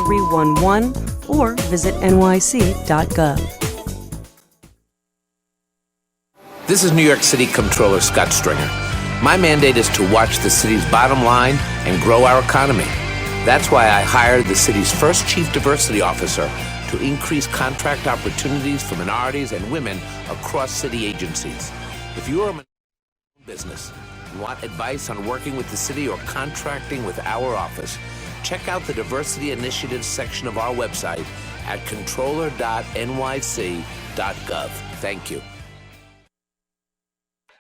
311 or visit nyc.gov. This is New York City Comptroller Scott Stringer. My mandate is to watch the city's bottom line and grow our economy. That's why I hired the city's first chief diversity officer to increase contract opportunities for minorities and women across city agencies. If you are a business and want advice on working with the city or contracting with our office, check out the Diversity Initiatives section of our website at controller.nyc.gov. Thank you.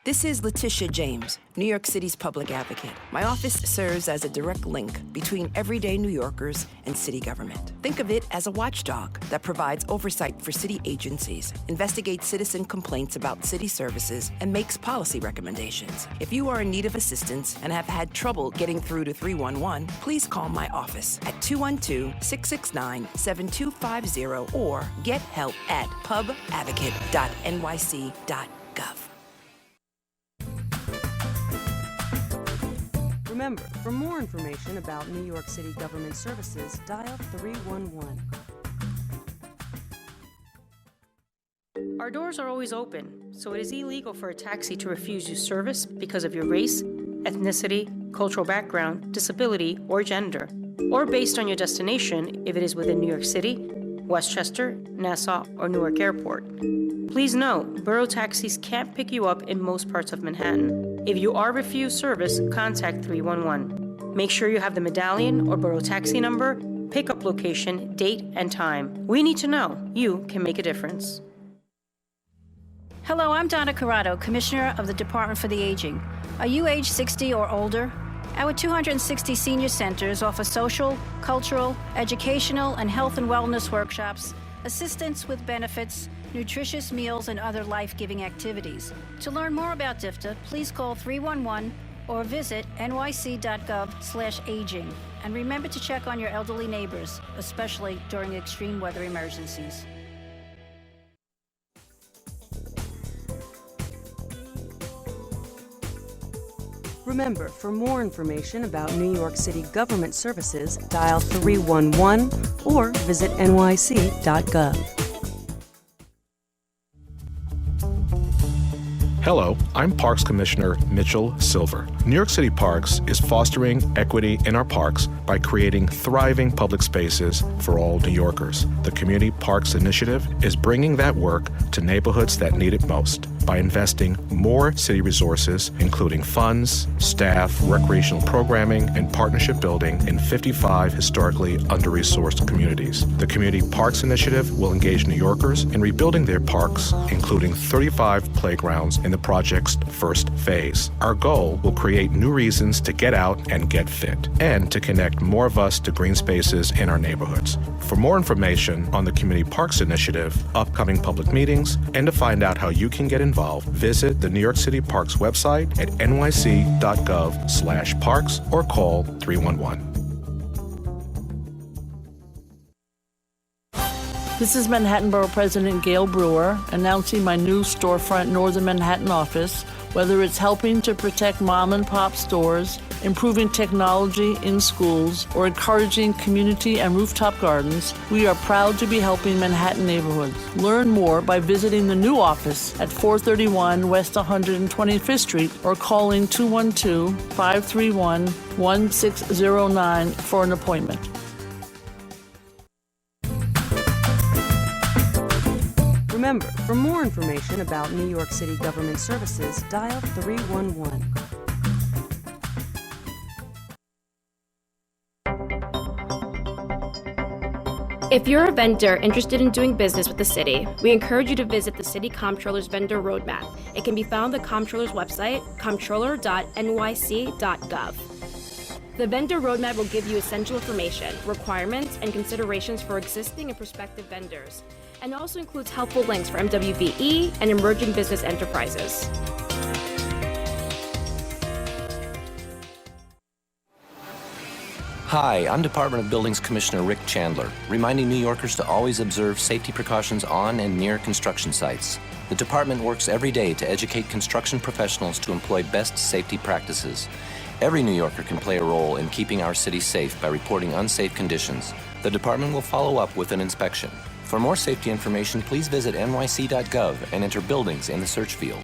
This is Letitia James, New York City's public advocate. My office serves as a direct link between everyday New Yorkers and city government. Think of it as a watchdog that provides oversight for city agencies, investigates citizen complaints about city services, and makes policy recommendations. If you are in need of assistance and have had trouble getting through to 311, please call my office at 212-669-7250 or get help at pubadvocate.nyc.gov. Remember, for more information about New York City government services, dial 311. Our doors are always open, so it is illegal for a taxi to refuse you service because of your race, ethnicity, cultural background, disability, or gender, or based on your destination if it is within New York City, Westchester, Nassau, or Newark Airport. Please note, borough taxis can't pick you up in most parts of Manhattan. If you are refused service, contact 311. Make sure you have the medallion or borough taxi number, pickup location, date, and time. We need to know. You can make a difference. Hello, I'm Donna Corrado, Commissioner of the Department for the Aging. Are you age 60 or older? Our 260 senior centers offer social, cultural, educational, and health and wellness workshops, assistance with benefits, nutritious meals, and other life-giving activities. To learn more about DFTA, please call 311 or visit nyc.gov/aging. And remember to check on your elderly neighbors, especially during extreme weather emergencies. Remember, for more information about New York City government services, dial 311 or visit nyc.gov. Hello, I'm Parks Commissioner Mitchell Silver. New York City Parks is fostering equity in our parks by creating thriving public spaces for all New Yorkers. The Community Parks Initiative is bringing that work to neighborhoods that need it most by investing more city resources, including funds, staff, recreational programming, and partnership building in 55 historically under-resourced communities. The Community Parks Initiative will engage New Yorkers in rebuilding their parks, including 35 playgrounds in the project's first phase. Our goal will create new reasons to get out and get fit, and to connect more of us to green spaces in our neighborhoods. For more information on the Community Parks Initiative, upcoming public meetings, and to find out how you can get involved, visit the New York City Parks website at nyc.gov/parks or call 311. This is Manhattan Borough President Gail Brewer announcing my new storefront Northern Manhattan office. Whether it's helping to protect mom and pop stores, improving technology in schools, or encouraging community and rooftop gardens, we are proud to be helping Manhattan neighborhoods. Learn more by visiting the new office at 431 West 125th Street or calling 212-531-1609 for an appointment. Remember, for more information about New York City government services, dial 311. If you're a vendor interested in doing business with the city, we encourage you to visit the City Comptroller's Vendor Roadmap. It can be found on the Comptroller's website, comptroller.nyc.gov. The Vendor Roadmap will give you essential information, requirements, and considerations for existing and prospective vendors, and also includes helpful links for MWBE and emerging business enterprises. Hi, I'm Department of Buildings Commissioner Rick Chandler, reminding New Yorkers to always observe safety precautions on and near construction sites. The department works every day to educate construction professionals to employ best safety practices. Every New Yorker can play a role in keeping our city safe by reporting unsafe conditions. The department will follow up with an inspection. For more safety information, please visit nyc.gov and enter buildings in the search field.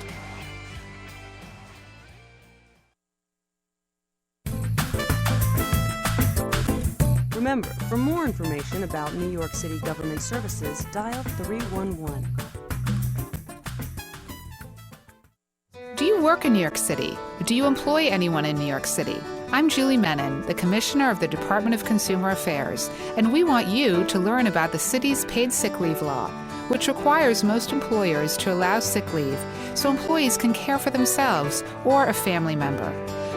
Remember, for more information about New York City government services, dial 311. Do you work in New York City? Do you employ anyone in New York City? I'm Julie Menon, the Commissioner of the Department of Consumer Affairs, and we want you to learn about the city's paid sick leave law, which requires most employers to allow sick leave so employees can care for themselves or a family member.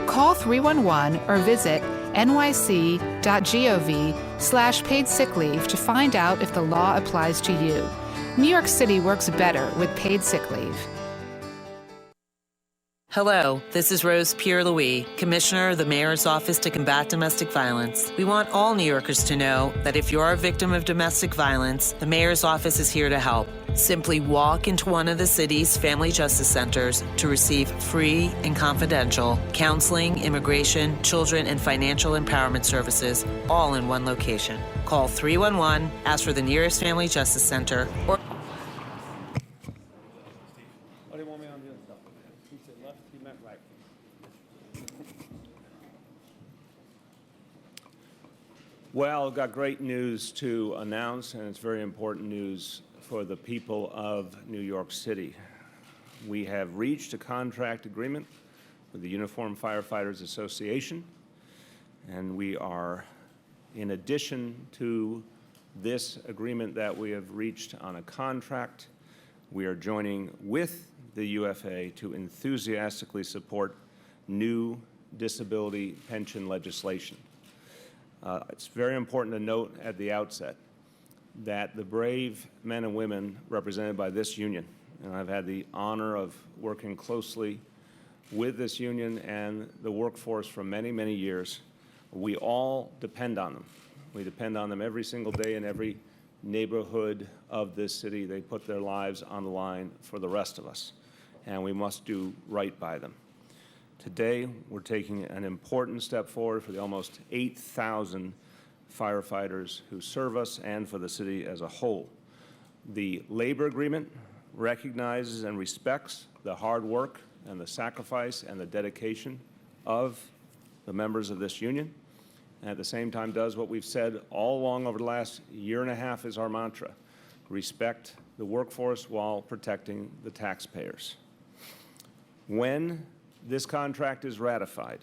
Call 311 or visit nyc.gov/paid sick leave to find out if the law applies to you. New York City works better with paid sick leave. Hello, this is Rose Pierre-Louis, Commissioner of the Mayor's Office to Combat Domestic Violence. We want all New Yorkers to know that if you're a victim of domestic violence, the Mayor's Office is here to help. Simply walk into one of the city's family justice centers to receive free and confidential counseling, immigration, children, and financial empowerment services, all in one location. Call 311, ask for the nearest family justice center, or Well, I've got great news to announce, and it's very important news for the people of New York City. We have reached a contract agreement with the Uniformed Firefighters Association, and we are, in addition to this agreement that we have reached on a contract, we are joining with the UFA to enthusiastically support new disability pension legislation. It's very important to note at the outset that the brave men and women represented by this union, and I've had the honor of working closely with this union and the workforce for many, many years, we all depend on them. We depend on them every single day in every neighborhood of this city. They put their lives on the line for the rest of us, and we must do right by them. Today, we're taking an important step forward for the almost 8,000 firefighters who serve us and for the city as a whole. The labor agreement recognizes and respects the hard work and the sacrifice and the dedication of the members of this union, and at the same time does what we've said all along over the last year and a half is our mantra: respect the workforce while protecting the taxpayers. When this contract is ratified,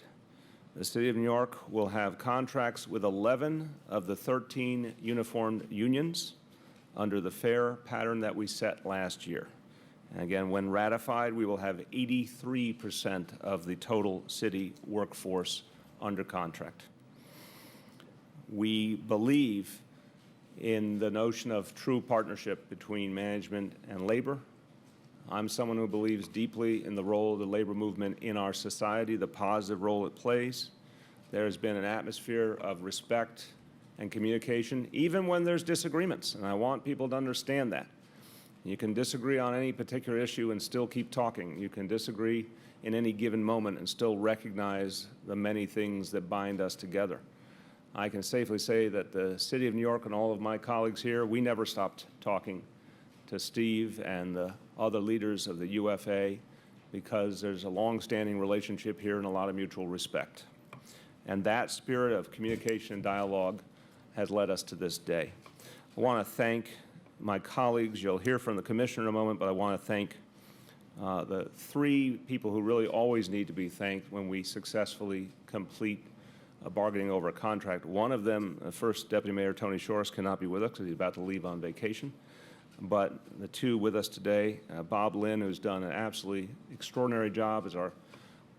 the City of New York will have contracts with 11 of the 13 uniformed unions under the fair pattern that we set last year. And again, when ratified, we will have 83% of the total city workforce under contract. We believe in the notion of true partnership between management and labor. I'm someone who believes deeply in the role of the labor movement in our society, the positive role it plays. There has been an atmosphere of respect and communication, even when there's disagreements, and I want people to understand that. You can disagree on any particular issue and still keep talking. You can disagree in any given moment and still recognize the many things that bind us together. I can safely say that the City of New York and all of my colleagues here, we never stopped talking to Steve and the other leaders of the UFA because there's a long-standing relationship here and a lot of mutual respect. And that spirit of communication and dialogue has led us to this day. I want to thank my colleagues. You'll hear from the Commissioner in a moment, but I want to thank the three people who really always need to be thanked when we successfully complete bargaining over a contract. One of them, First Deputy Mayor Tony Shores, cannot be with us because he's about to leave on vacation. But the two with us today, Bob Lynn, who's done an absolutely extraordinary job as our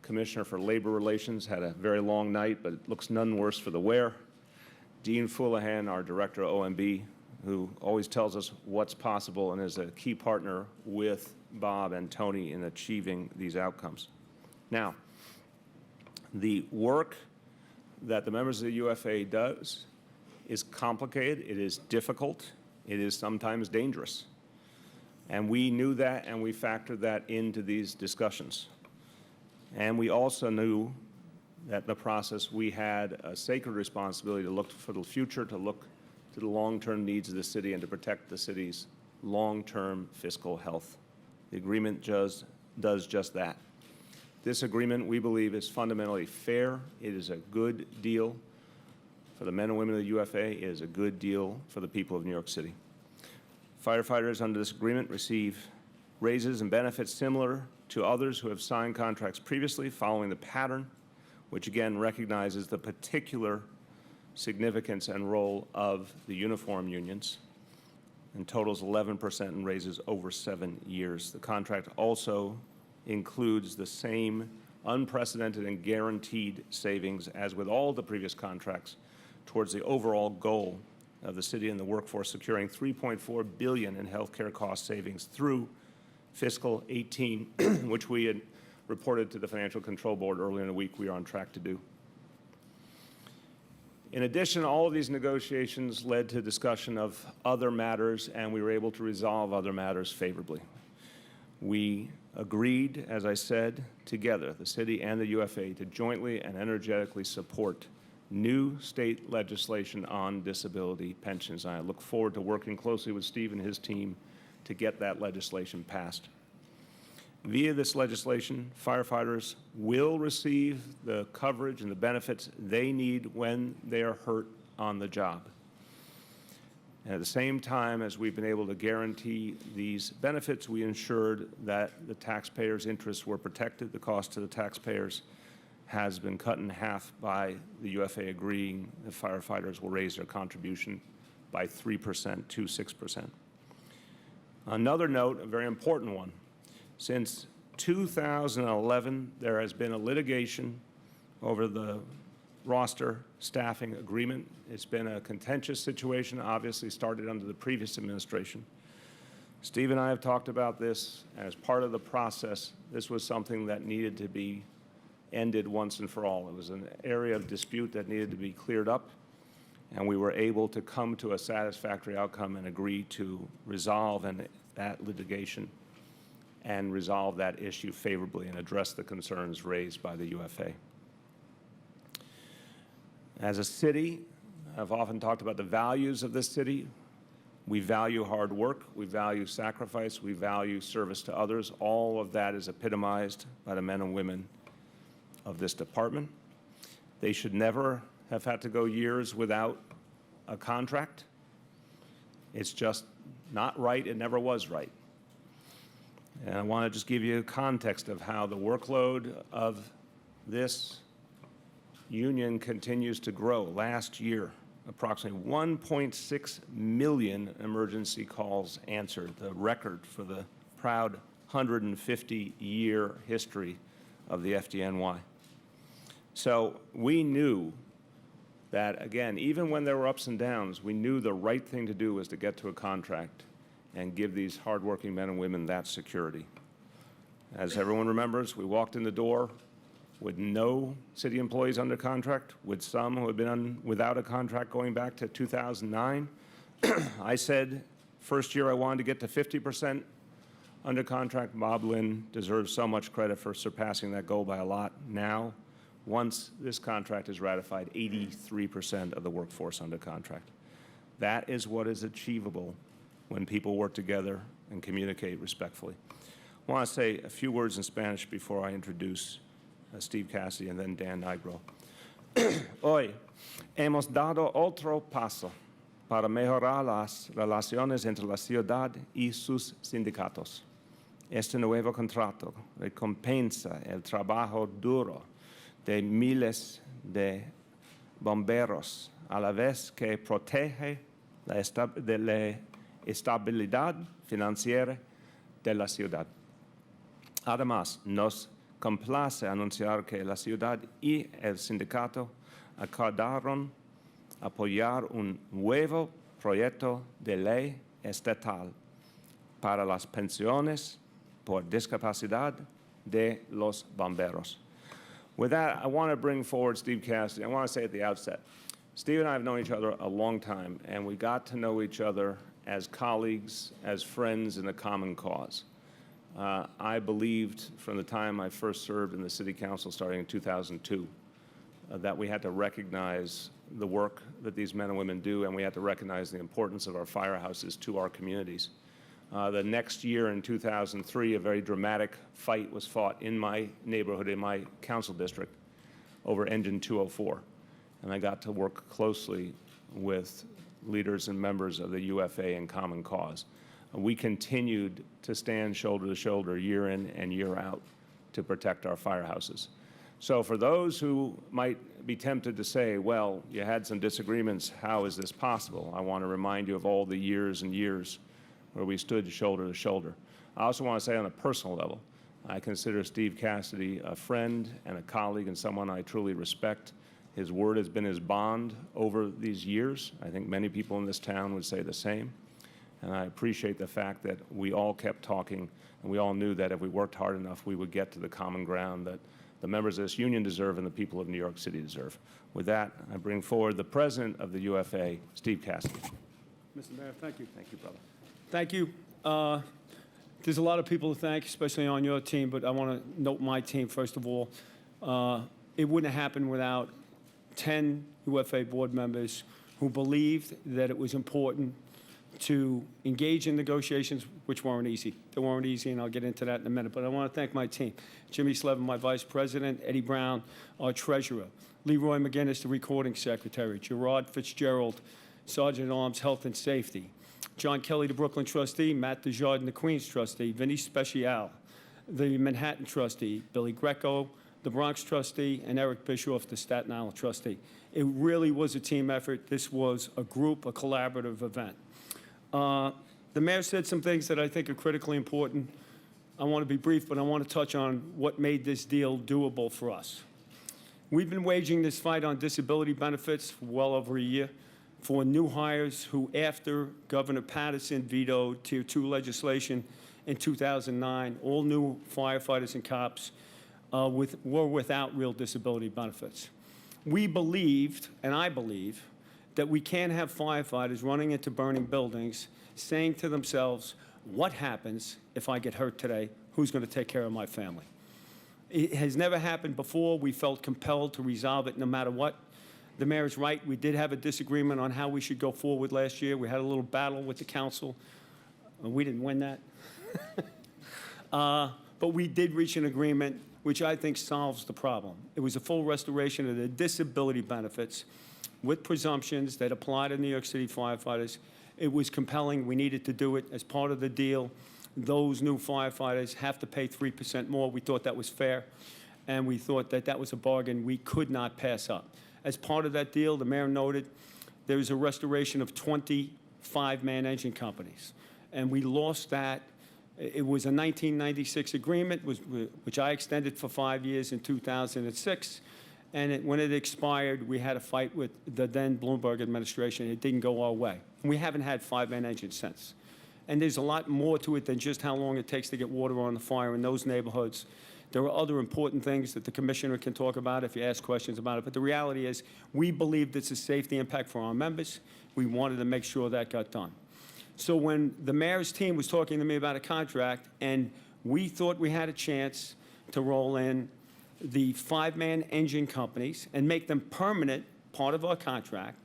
Commissioner for Labor Relations, had a very long night, but it looks none worse for the wear. Dean Foulahan, our Director of OMB, who always tells us what's possible and is a key partner with Bob and Tony in achieving these outcomes. Now, the work that the members of the UFA does is complicated, it is difficult, it is sometimes dangerous. And we knew that and we factored that into these discussions. And we also knew that in the process we had a sacred responsibility to look for the future, to look to the long-term needs of the city and to protect the city's long-term fiscal health. The agreement does just that. This agreement, we believe, is fundamentally fair. It is a good deal for the men and women of the UFA. It is a good deal for the people of New York City. Firefighters under this agreement receive raises and benefits similar to others who have signed contracts previously, following the pattern, which again recognizes the particular significance and role of the uniform unions, and totals 11% in raises over 7 years. The contract also includes the same unprecedented and guaranteed savings as with all the previous contracts towards the overall goal of the city and the workforce securing $3.4 billion in healthcare cost savings through fiscal 18, which we had reported to the Financial Control Board earlier in the week we are on track to do. In addition, all of these negotiations led to discussion of other matters, and we were able to resolve other matters favorably. We agreed, as I said, together, the city and the UFA, to jointly and energetically support new state legislation on disability pensions. I look forward to working closely with Steve and his team to get that legislation passed. Via this legislation, firefighters will receive the coverage and the benefits they need when they are hurt on the job. And at the same time as we've been able to guarantee these benefits, we ensured that the taxpayers' interests were protected. The cost to the taxpayers has been cut in half by the UFA agreeing that firefighters will raise their contribution by 3% to 6%. Another note, a very important one. Since 2011, there has been a litigation over the roster staffing agreement. It's been a contentious situation, obviously started under the previous administration. Steve and I have talked about this, and as part of the process, this was something that needed to be ended once and for all. It was an area of dispute that needed to be cleared up, and we were able to come to a satisfactory outcome and agree to resolve that litigation and resolve that issue favorably and address the concerns raised by the UFA. As a city, I've often talked about the values of this city. We value hard work, we value sacrifice, we value service to others. All of that is epitomized by the men and women of this department. They should never have had to go years without a contract. It's just not right, it never was right. And I want to just give you context of how the workload of this union continues to grow. Last year, approximately 1.6 million emergency calls answered, the record for the proud 150-year history of the FDNY. So we knew that, again, even when there were ups and downs, we knew the right thing to do was to get to a contract and give these hardworking men and women that security. As everyone remembers, we walked in the door with no city employees under contract, with some who had been without a contract going back to 2009. I said, first year I wanted to get to 50% under contract. Bob Lynn deserves so much credit for surpassing that goal by a lot. Now, once this contract is ratified, 83% of the workforce under contract. That is what is achievable when people work together and communicate respectfully. I want to say a few words in Spanish before I introduce Steve Cassidy and then Dan Nigro. Hoy hemos dado otro paso para mejorar las relaciones entre la ciudad y sus sindicatos. Este nuevo contrato recompensa el trabajo duro de miles de bomberos, a la vez que protege la estabilidad financiera de la ciudad. Además, nos complace anunciar que la ciudad y el sindicato acordaron apoyar un nuevo proyecto de ley estatal para las pensiones por discapacidad de los bomberos. With that, I want to bring forward Steve Cassidy. I want to say at the outset, Steve and I have known each other a long time, and we got to know each other as colleagues, as friends in a common cause. I believed from the time I first served in the City Council starting in 2002 that we had to recognize the work that these men and women do, and we had to recognize the importance of our firehouses to our communities. The next year, in 2003, a very dramatic fight was fought in my neighborhood, in my council district, over Engine 204. And I got to work closely with leaders and members of the UFA and Common Cause. We continued to stand shoulder to shoulder year in and year out to protect our firehouses. So for those who might be tempted to say, well, you had some disagreements, how is this possible? I want to remind you of all the years and years where we stood shoulder to shoulder. I also want to say on a personal level, I consider Steve Cassidy a friend and a colleague and someone I truly respect. His word has been his bond over these years. I think many people in this town would say the same. And I appreciate the fact that we all kept talking, and we all knew that if we worked hard enough, we would get to the common ground that the members of this union deserve and the people of New York City deserve. With that, I bring forward the president of the UFA, Steve Cassidy. Mr. Mayor, thank you. Thank you, brother. Thank you. There's a lot of people to thank, especially on your team, but I want to note my team first of all. It wouldn't have happened without 10 UFA board members who believed that it was important to engage in negotiations, which weren't easy. They weren't easy, and I'll get into that in a minute. But I want to thank my team. Jimmy Slevin, my vice president, Eddie Brown, our treasurer, Leroy McGinnis, the recording secretary, Gerard Fitzgerald, Sergeant at Arms, Health and Safety, John Kelly, the Brooklyn trustee, Matt DeJardin, the Queens trustee, Vinny Special, the Manhattan trustee, Billy Greco, the Bronx trustee, and Eric Bischoff, the Staten Island trustee. It really was a team effort. This was a group, a collaborative event. The mayor said some things that I think are critically important. I want to be brief, but I want to touch on what made this deal doable for us. We've been waging this fight on disability benefits for well over a year for new hires who, after Governor Patterson vetoed Tier 2 legislation in 2009, all new firefighters and cops were without real disability benefits. We believed, and I believe, that we can't have firefighters running into burning buildings saying to themselves, what happens if I get hurt today? Who's going to take care of my family? It has never happened before. We felt compelled to resolve it no matter what. The mayor is right. We did have a disagreement on how we should go forward last year. We had a little battle with the council. We didn't win that. But we did reach an agreement which I think solves the problem. It was a full restoration of the disability benefits with presumptions that apply to New York City firefighters. It was compelling. We needed to do it. As part of the deal, those new firefighters have to pay 3% more. We thought that was fair, and we thought that that was a bargain we could not pass up. As part of that deal, the mayor noted there is a restoration of 20 five-man engine companies, and we lost that. It was a 1996 agreement, which I extended for 5 years in 2006. And when it expired, we had a fight with the then Bloomberg administration. It didn't go our way. We haven't had five-man engines since. And there's a lot more to it than just how long it takes to get water on the fire in those neighborhoods. There are other important things that the commissioner can talk about if you ask questions about it. But the reality is, we believed it's a safety impact for our members. We wanted to make sure that got done. So when the mayor's team was talking to me about a contract, and we thought we had a chance to roll in the five-man engine companies and make them permanent part of our contract,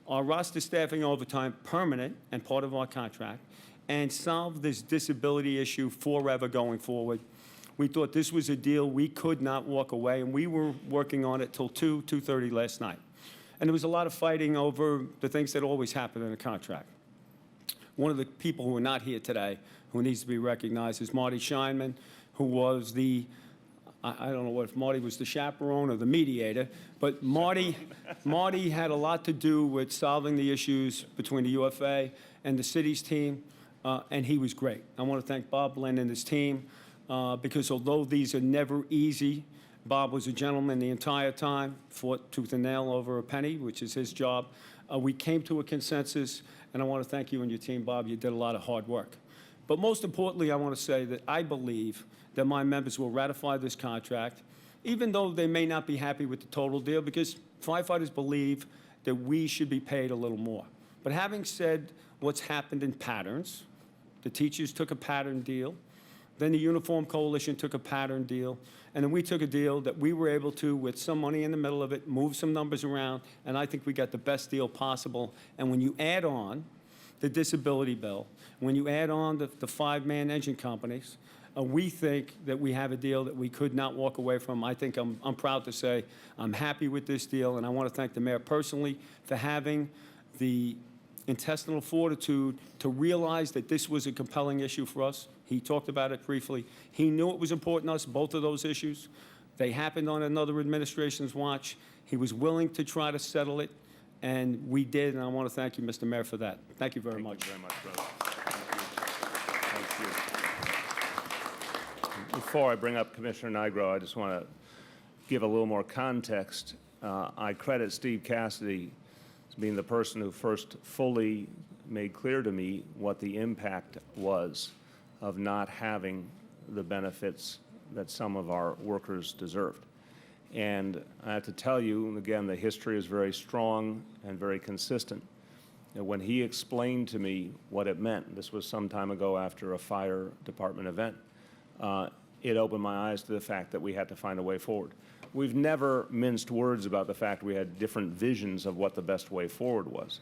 our roster staffing overtime permanent and part of our contract, and solve this disability issue forever going forward. We thought this was a deal we could not walk away, and we were working on it till 2:30 last night. And there was a lot of fighting over the things that always happen in a contract. One of the people who are not here today, who needs to be recognized, is Marty Scheinman, who was the I don't know if Marty was the chaperone or the mediator, but Marty had a lot to do with solving the issues between the UFA and the city's team, and he was great. I want to thank Bob Lynn and his team, because although these are never easy, Bob was a gentleman the entire time, fought tooth and nail over a penny, which is his job. We came to a consensus, and I want to thank you and your team, Bob. You did a lot of hard work. But most importantly, I want to say that I believe that my members will ratify this contract, even though they may not be happy with the total deal, because firefighters believe that we should be paid a little more. But having said what's happened in patterns, the teachers took a pattern deal, Then the Uniform Coalition took a pattern deal, and then we took a deal that we were able to, with some money in the middle of it, move some numbers around, and I think we got the best deal possible. And when you add on the disability bill, when you add on the 5-man engine companies, we think that we have a deal that we could not walk away from. I think I'm proud to say I'm happy with this deal, and I want to thank the mayor personally for having the intestinal fortitude to realize that this was a compelling issue for us. He talked about it briefly. He knew it was important to us, both of those issues. They happened on another administration's watch. He was willing to try to settle it, and we did, and I want to thank you, Mr. Mayor, for that. Thank you very much. Thank you very much, brother. Thank you. Before I bring up Commissioner Nigro, I just want to give a little more context. I credit Steve Cassidy as being the person who first fully made clear to me what the impact was of not having the benefits that some of our workers deserved. And I have to tell you, and again, the history is very strong and very consistent. And when he explained to me what it meant, this was some time ago after a fire department event, it opened my eyes to the fact that we had to find a way forward. We've never minced words about the fact we had different visions of what the best way forward was.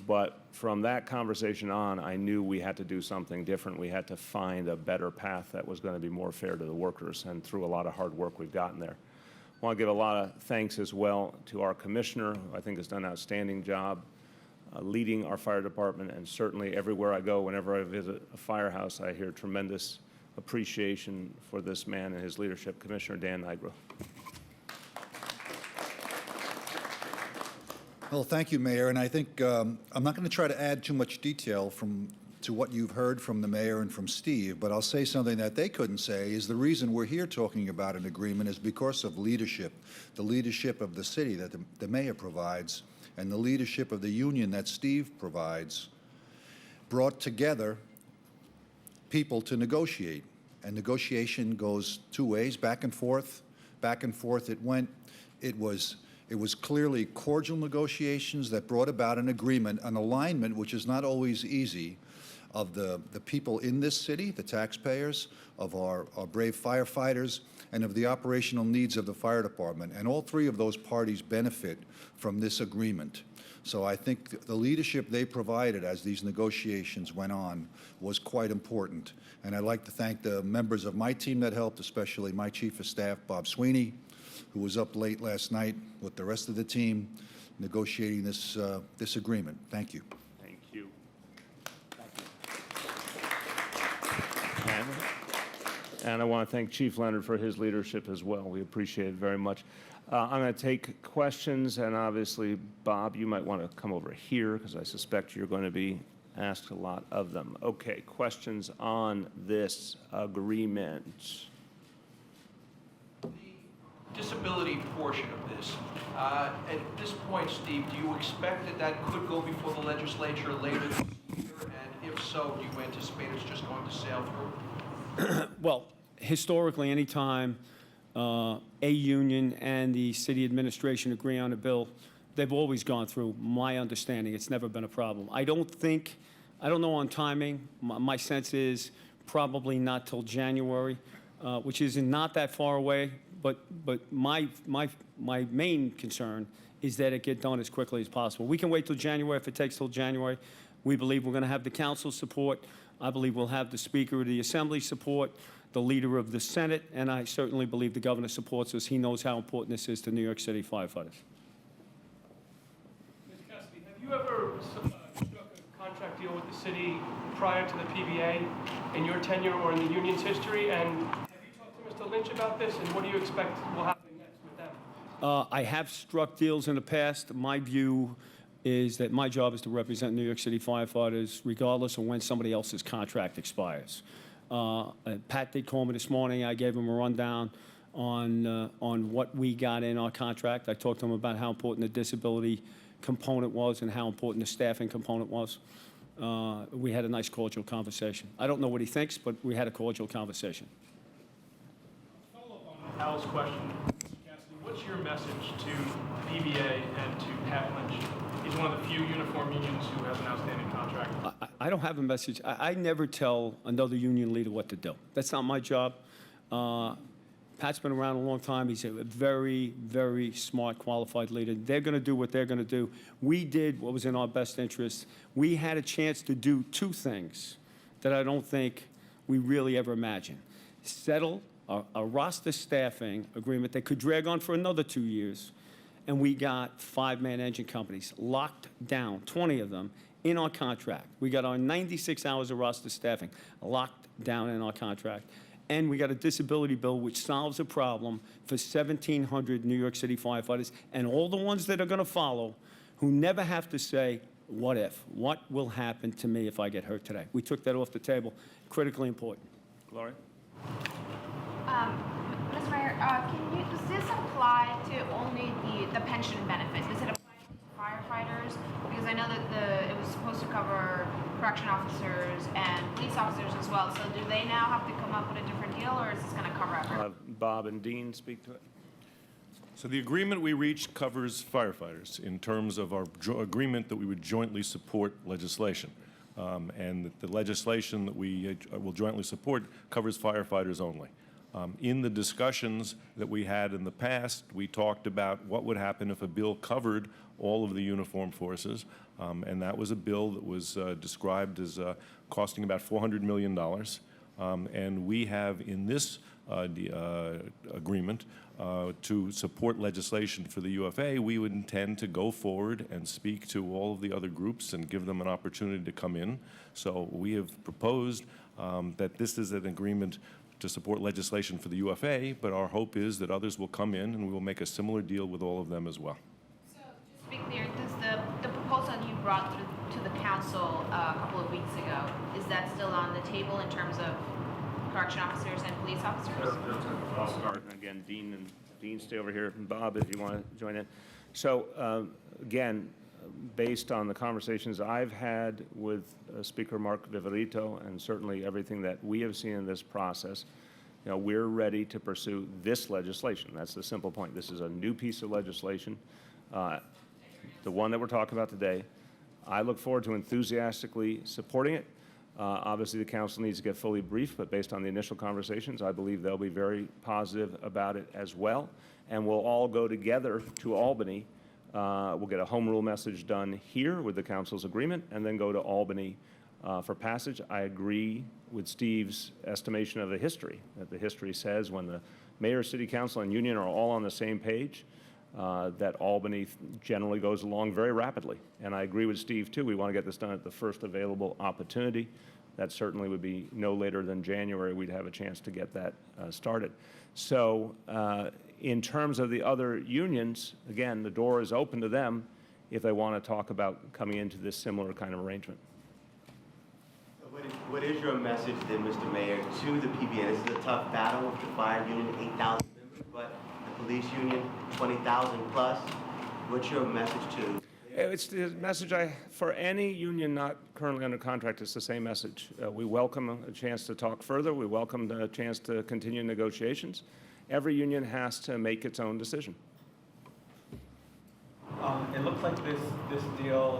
But from that conversation on, I knew we had to do something different. We had to find a better path that was going to be more fair to the workers, and through a lot of hard work, we've gotten there. I want to give a lot of thanks as well to our commissioner, who I think has done an outstanding job leading our fire department, and certainly everywhere I go, whenever I visit a firehouse, I hear tremendous appreciation for this man and his leadership. Commissioner Dan Nigro. Well, thank you, Mayor. And I think I'm not going to try to add too much detail to what you've heard from the mayor and from Steve, but I'll say something that they couldn't say is the reason we're here talking about an agreement is because of leadership, the leadership of the city that the mayor provides, and the leadership of the union that Steve provides, brought together people to negotiate. And negotiation goes two ways, back and forth it went. It was clearly cordial negotiations that brought about an agreement, an alignment, which is not always easy, of the people in this city, the taxpayers, of our brave firefighters, and of the operational needs of the fire department. And all three of those parties benefit from this agreement. So I think the leadership they provided as these negotiations went on was quite important. And I'd like to thank the members of my team that helped, especially my Chief of Staff, Bob Sweeney, who was up late last night with the rest of the team negotiating this agreement. Thank you. Thank you. And I want to thank Chief Leonard for his leadership as well. We appreciate it very much. I'm going to take questions, and obviously, Bob, you might want to come over here because I suspect you're going to be asked a lot of them. Okay, questions on this agreement? Disability portion of this. At this point, Steve, do you expect that could go before the legislature later this year? And if so, do you anticipate it's just going to sail through? Well, historically, any time a union and the city administration agree on a bill, they've always gone through. My understanding, it's never been a problem. I don't know on timing. My sense is probably not till January, which is not that far away. But my main concern is that it get done as quickly as possible. We can wait till January if it takes till January. We believe we're going to have the council's support. I believe we'll have the Speaker of the Assembly support, the leader of the Senate, and I certainly believe the governor supports us. He knows how important this is to New York City firefighters. Ms. Cassidy, have you ever struck a contract deal with the city prior to the PBA in your tenure or in the union's history? And have you talked to Mr. Lynch about this, and what do you expect will happen next with them? I have struck deals in the past. My view is that my job is to represent New York City firefighters regardless of when somebody else's contract expires. Pat did call me this morning. I gave him a rundown on what we got in our contract. I talked to him about how important the disability component was and how important the staffing component was. We had a nice cordial conversation. I don't know what he thinks, but we had a cordial conversation. Follow up on Al's question, Cassidy, what's your message to PBA and to Pat Lynch? He's one of the few uniform unions who has an outstanding contract. I don't have a message. I never tell another union leader what to do. That's not my job. Pat's been around a long time. He's a very, very smart, qualified leader. They're going to do what they're going to do. We did what was in our best interest. We had a chance to do two things that I don't think we really ever imagined. Settle a roster staffing agreement that could drag on for another 2 years, and we got 5-man engine companies locked down, 20 of them, in our contract. We got our 96 hours of roster staffing locked down in our contract. And we got a disability bill which solves a problem for 1,700 New York City firefighters and all the ones that are going to follow who never have to say, what if? What will happen to me if I get hurt today? We took that off the table. Critically important. Gloria? Mr. Mayor, does this apply to only the pension benefits? Does it apply to firefighters? Because I know that it was supposed to cover correction officers and police officers as well. So do they now have to come up with a different deal, or is this going to cover everyone? Bob and Dean speak to it. So the agreement we reached covers firefighters in terms of our agreement that we would jointly support legislation. And the legislation that we will jointly support covers firefighters only. In the discussions that we had in the past, we talked about what would happen if a bill covered all of the uniformed forces, and that was a bill that was described as costing about $400 million. And we have in this agreement to support legislation for the UFA, we would intend to go forward and speak to all of the other groups and give them an opportunity to come in. So we have proposed that this is an agreement to support legislation for the UFA, but our hope is that others will come in and we will make a similar deal with all of them as well. So just to be clear, does the proposal you brought to the council a couple of weeks ago, is that still on the table in terms of correction officers and police officers? I'll start. Again, Dean, stay over here. And Bob, if you want to join in. So, again, based on the conversations I've had with Speaker Mark Viverito and certainly everything that we have seen in this process, you know, we're ready to pursue this legislation. That's the simple point. This is a new piece of legislation, the one that we're talking about today. I look forward to enthusiastically supporting it. Obviously, the council needs to get fully briefed, but based on the initial conversations, I believe they'll be very positive about it as well. And we'll all go together to Albany. We'll get a home rule message done here with the council's agreement and then go to Albany for passage. I agree with Steve's estimation of the history, that the history says when the mayor, city council, and union are all on the same page, that Albany generally goes along very rapidly. And I agree with Steve, too. We want to get this done at the first available opportunity. That certainly would be no later than January. We'd have a chance to get that started. So in terms of the other unions, again, the door is open to them if they want to talk about coming into this similar kind of arrangement. What is your message then, Mr. Mayor, to the PBA? This is a tough battle with the fire union, 8,000 members, but the police union, 20,000 plus. What's your message to? It's the message for any union not currently under contract, it's the same message. We welcome a chance to talk further. We welcome the chance to continue negotiations. Every union has to make its own decision. It looks like this deal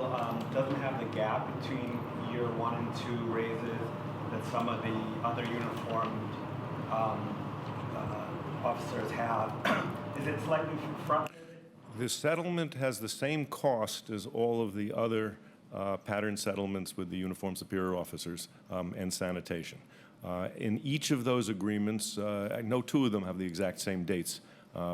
doesn't have the gap between year 1 and 2 raises that some of the other uniformed officers have. Is it slightly front? The settlement has the same cost as all of the other pattern settlements with the uniformed superior officers and sanitation. In each of those agreements, I know 2 of them have the exact same dates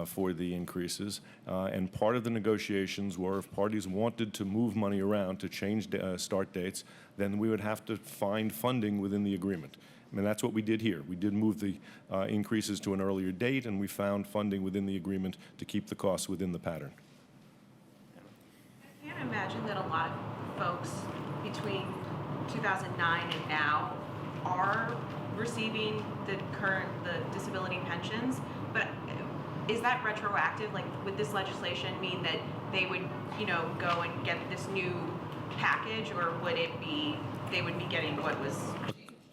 for the increases, and part of the negotiations were if parties wanted to move money around to change start dates, then we would have to find funding within the agreement. I mean, that's what we did here. We did move the increases to an earlier date, and we found funding within the agreement to keep the costs within the pattern. I can't imagine that a lot of folks between 2009 and now are receiving the disability pensions, but is that retroactive? Like, would this legislation mean that they would, go and get this new package, or would it be they would be getting what was?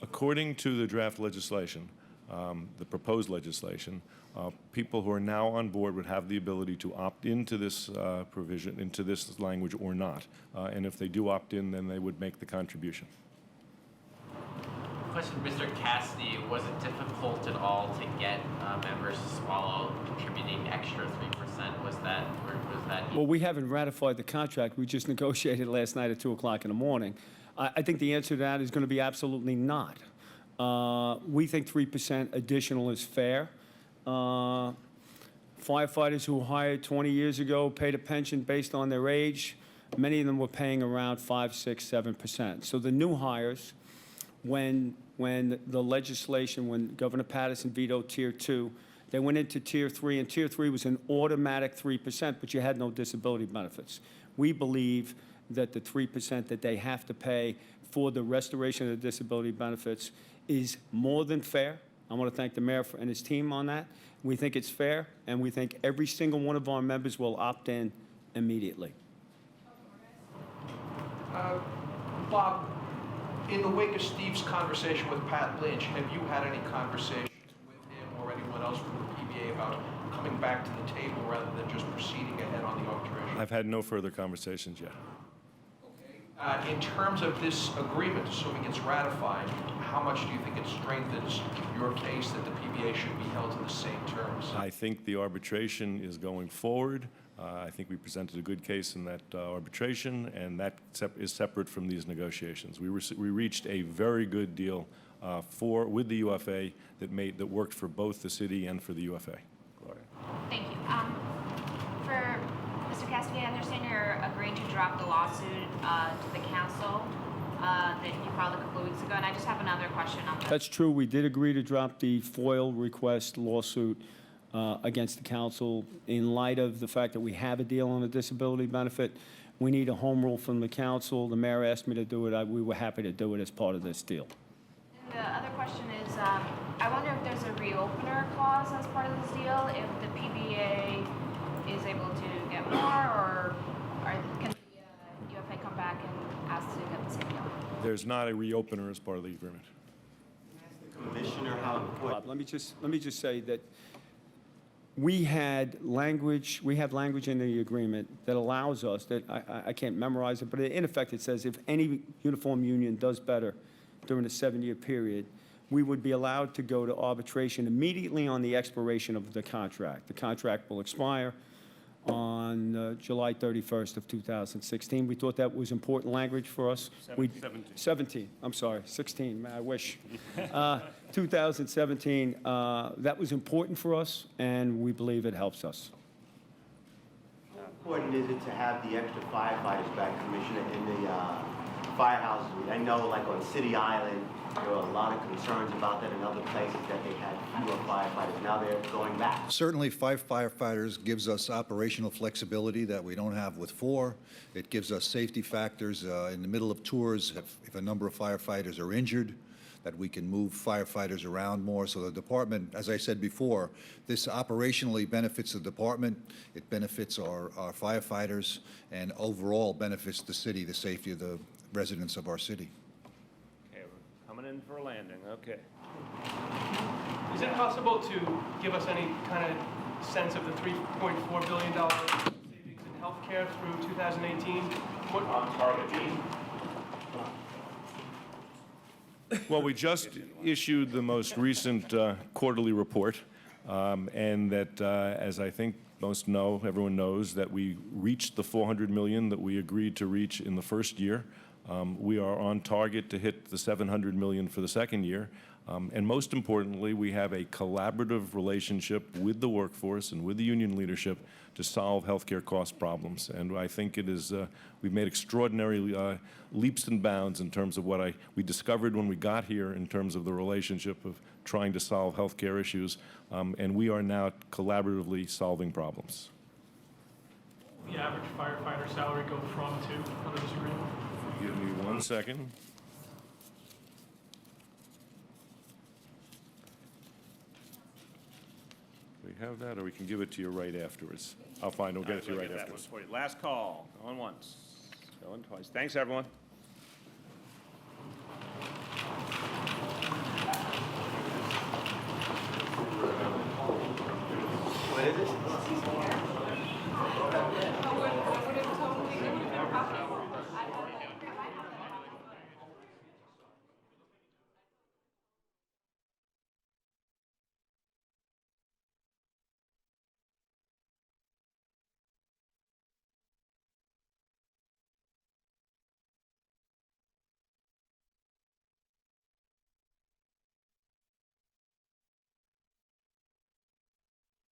According to the draft legislation, the proposed legislation, people who are now on board would have the ability to opt into this provision, into this language or not. And if they do opt in, then they would make the contribution. Question, Mr. Cassidy, was it difficult at all to get members to swallow contributing extra 3%? Was that Well, we haven't ratified the contract. We just negotiated last night at 2 o'clock in the morning. I think the answer to that is going to be absolutely not. We think 3% additional is fair. Firefighters who hired 20 years ago paid a pension based on their age. Many of them were paying around 5, 6, 7%. So the new hires, when the legislation, when Governor Patterson vetoed Tier 2, they went into Tier 3, and Tier 3 was an automatic 3%, but you had no disability benefits. We believe that the 3% that they have to pay for the restoration of the disability benefits is more than fair. I want to thank the mayor and his team on that. We think it's fair, and we think every single one of our members will opt in immediately. Bob, in the wake of Steve's conversation with Pat Lynch, have you had any conversations with him or anyone else from the PBA about coming back to the table rather than just proceeding ahead on the arbitration? I've had no further conversations yet. In terms of this agreement, assuming it's ratified, how much do you think it strengthens your case that the PBA should be held to the same terms? I think the arbitration is going forward. I think we presented a good case in that arbitration, and that is separate from these negotiations. We reached a very good deal with the UFA that worked for both the city and for the UFA. Gloria. Thank you. For Mr. Cassidy, I understand you're agreeing to drop the lawsuit to the council that you filed a couple of weeks ago, and I just have another question on that. That's true. We did agree to drop the FOIL request lawsuit against the council in light of the fact that we have a deal on a disability benefit. We need a home rule from the council. The mayor asked me to do it. We were happy to do it as part of this deal. And the other question is, I wonder if there's a reopener clause as part of this deal, if the PBA is able to get more, or can the UFA come back and ask to get the same deal? There's not a reopener as part of the agreement. Commissioner, how important? Bob, let me just say that we have language in the agreement that allows us, that I can't memorize it, but in effect it says if any uniform union does better during a 7-year period, we would be allowed to go to arbitration immediately on the expiration of the contract. The contract will expire on July 31st of 2016. We thought that was important language for us. 17. I'm sorry, 16, I wish. 2017, that was important for us, and we believe it helps us. How important is it to have the extra firefighters back, Commissioner, in the firehouses? I know, like on City Island, there were a lot of concerns about that in other places that they had fewer firefighters. Now they're going back. Certainly, 5 firefighters gives us operational flexibility that we don't have with 4. It gives us safety factors in the middle of tours if a number of firefighters are injured, that we can move firefighters around more. So the department, as I said before, this operationally benefits the department, it benefits our firefighters, and overall benefits the city, the safety of the residents of our city. Okay, we're coming in for a landing. Okay. Is it possible to give us any kind of sense of the $3.4 billion savings in healthcare through 2018? What on target? Well, we just issued the most recent quarterly report, and that, as I think everyone knows, that we reached the $400 million that we agreed to reach in the first year. We are on target to hit the $700 million for the second year. And most importantly, we have a collaborative relationship with the workforce and with the union leadership to solve healthcare cost problems. And I think it is, we've made extraordinary leaps and bounds in terms of what we discovered when we got here in terms of the relationship of trying to solve healthcare issues. And we are now collaboratively solving problems. The average firefighter salary go from to under this agreement? Give me 1 second. We have that, or we can give it to you right afterwards. I'll get it to you right afterwards. Last call. Going once, going twice. Thanks, everyone. What is it?